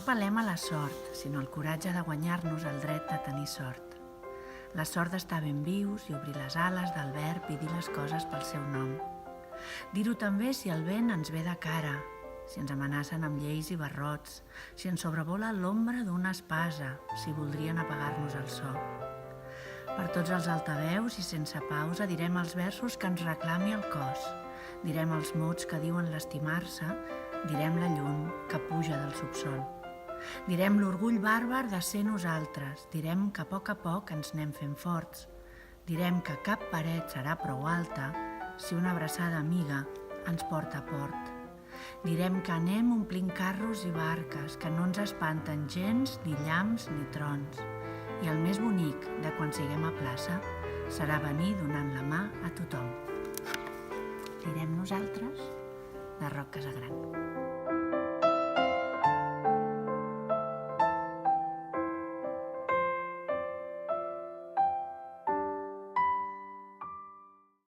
apel·lem a la sort, sinó al coratge de guanyar-nos el dret de tenir sort. La sort d'estar ben vius i obrir les ales del verb i dir les coses pel seu nom. Dir-ho també si el vent ens ve de cara, si ens amenacen amb lleis i barrots, si ens sobrevola l'ombra d'una espasa, si voldrien apagar-nos el so. Per tots els altaveus i sense pausa direm els versos que ens reclami el cos, direm els mots que diuen l'estimar-se, direm la llum que puja del subsol. Direm l'orgull bàrbar de ser nosaltres, direm que a poc ens anem fent forts, direm que cap paret serà prou alta si una abraçada amiga ens porta a port. Direm que anem omplint carros i barques, que no ens espanten gens, ni llamps ni trons. I el més bonic de quan siguem a plaça serà venir donant la mà a tothom. Direm nosaltres, de Roc Casagran.